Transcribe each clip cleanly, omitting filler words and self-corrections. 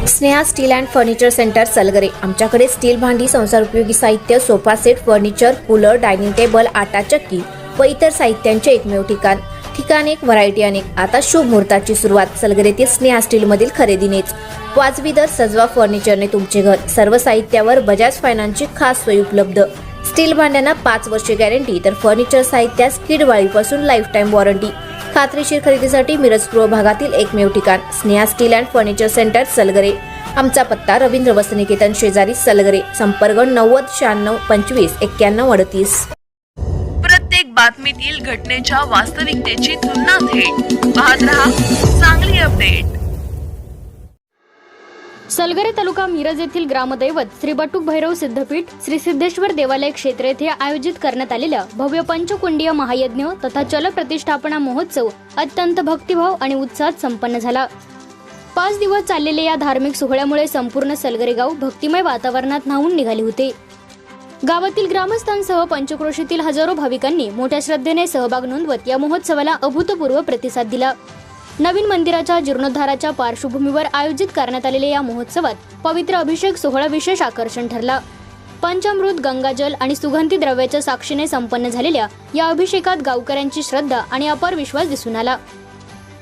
Sneha steel and furniture centre Salgare. आमच्याकडे steel भांडी, संसार उपयोगी साहित्य, sofa set, furniture, cooler, dining table, आटा चक्की व इतर साहित्यांचे एकमेव ठिकाण एक, व्हरायटी अनेक। आता शुभ मुहूर्ताची सुरुवात सलगरेतील स्नेहा स्टील मधील खरेदीनेच। वाजवी दर, सजवा फर्निचरने तुमचे घर। सर्व साहित्यावर बजाज फायनान्सची खास सोय उपलब्ध। स्टील भांड्यांना 5 वर्षे गॅरंटी, तर फर्निचर साहित्यास कीडवाळीपासून लाईफ टाइम वॉरंटी। खात्रीशीर खरेदीसाठी मिरज पूर्व भागातील एकमेव ठिकाण Sneha steel and furniture centre Salgare. आमचा पत्ता रवींद्र वस्त्रनिकेतन शेजारी सलगरे। संपर्क 90 96 25 91 38। प्रत्येक बातमीतील घटनेच्या वास्तविकतेची तुलना थेट पाहत रहा चांगली अपडेट। सलगरे तालुका मिरज येथील ग्रामदैवत श्री बटुक भैरव सिद्धपीठ श्री सिद्धेश्वर देवालय क्षेत्र येथे आयोजित करण्यात आलेल्या भव्य पंचकुंडीय महायज्ञ तथा चल प्रतिष्ठापना महोत्सव अत्यंत भक्तिभाव आणि उत्साहात संपन्न झाला। 5 दिवस चाललेल्या या धार्मिक सोहळ्यामुळे संपूर्ण सलगरे गाव भक्तिमय वातावरणात न्हावून निघाले होते। गावातील ग्रामस्थांसह पंचक्रोशीतील हजारो भाविकांनी मोठ्या श्रद्धेने सहभाग नोंदवत या महोत्सवाला अभूतपूर्व प्रतिसाद दिला। नवीन मंदिराच्या जीर्णोद्धाराच्या पार्श्वभूमीवर आयोजित करण्यात आलेल्या या महोत्सवात पवित्र अभिषेक सोहळा विशेष आकर्षण ठरला। पंचामृत, गंगाजल आणि सुगंधी द्रव्याच्या साक्षीने संपन्न झालेल्या या अभिषेकात गावकऱ्यांची श्रद्धा आणि अपार विश्वास दिसून आला।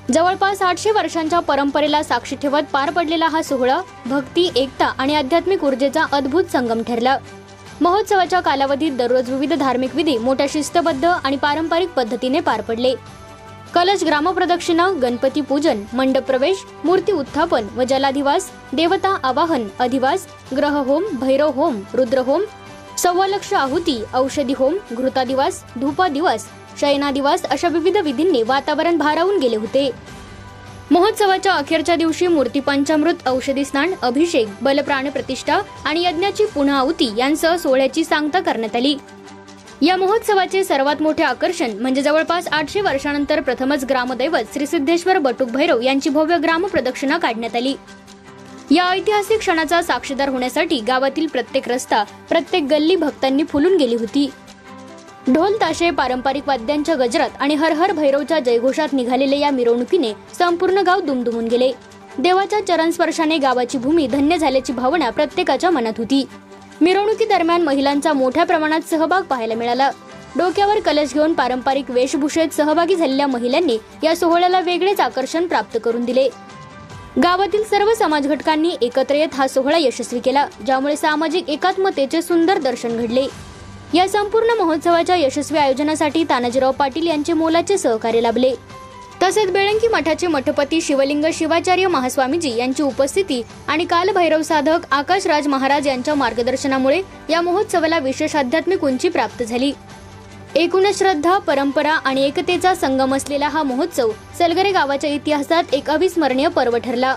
जवळपास 800 वर्षांच्या परंपरेला साक्षी ठेवत पार पडलेला हा सोहळा भक्ती, एकता आणि आध्यात्मिक ऊर्जेचा अद्भुत संगम ठरला। महोत्सवाच्या कालावधीत दररोज विविध धार्मिक विधी मोठ्या शिस्तबद्ध आणि पारंपरिक पद्धतीने पार पडले। कलश, ग्रामप्रदक्षिणा, गणपती पूजन, मंडप प्रवेश, मूर्ती उत्थापन व जलाधिवास, देवता आवाहन, अधिवास, ग्रह home, Bhairav home, Rudra home, 1.25 lakh आहुती, औषधी होम, घृतादिवास, धूपादिवास, शयनादिवास अशा विविध विधींनी वातावरण भारावून गेले होते। महोत्सवाच्या अखेरच्या दिवशी मूर्ती पंचामृत, औषधी स्नान, अभिषेक, बलप्राण प्रतिष्ठा आणि यज्ञाची पुन्हा आहुती यांसह सोहळ्याची सांगता करण्यात आली। या महोत्सवाचे सर्वात मोठे आकर्षण म्हणजे जवळपास 800 वर्षानंतर प्रथमच ग्रामदैवत श्री सिद्धेश्वर बटुक भैरव यांची भव्य ग्रामप्रदक्षिणा काढण्यात आली। या ऐतिहासिक क्षणाचा साक्षीदार होण्यासाठी गावातील प्रत्येक रस्ता, प्रत्येक गल्ली भक्तांनी फुलून गेली होती। ढोल ताशे, पारंपरिक वाद्यांच्या गजरात आणि हर हर भैरवच्या जयघोषात निघालेल्या या मिरवणुकीने संपूर्ण गाव दुमदुमून गेले। देवाच्या चरणस्पर्शाने गावाची भूमी धन्य झाल्याची भावना प्रत्येकाच्या मनात होती। मिरवणुकी दरम्यान महिलांचा मोठ्या प्रमाणात सहभाग पाहायला मिळाला। डोक्यावर कलश घेऊन पारंपरिक वेशभूषेत सहभागी झालेल्या महिलांनी या सोहळ्याला वेगळेच आकर्षण प्राप्त करून दिले। गावातील सर्व समाज घटकांनी एकत्र येत हा सोहळा यशस्वी केला, ज्यामुळे सामाजिक एकात्मतेचे सुंदर दर्शन घडले। या संपूर्ण महोत्सवाच्या यशस्वी आयोजनासाठी तानाजीराव पाटील यांचे मोलाचे सहकार्य लाभले। तसेच बेळंकी मठाचे मठपती शिवलिंग शिवाचार्य महास्वामीजी यांची उपस्थिती आणि कालभैरव साधक आकाशराज महाराज यांच्या मार्गदर्शनामुळे या महोत्सवाला विशेष आध्यात्मिक उंची प्राप्त झाली। एकूणच श्रद्धा, परंपरा आणि एकतेचा संगम असलेला हा महोत्सव सलगरे गावाच्या इतिहासात एक अविस्मरणीय पर्व ठरला।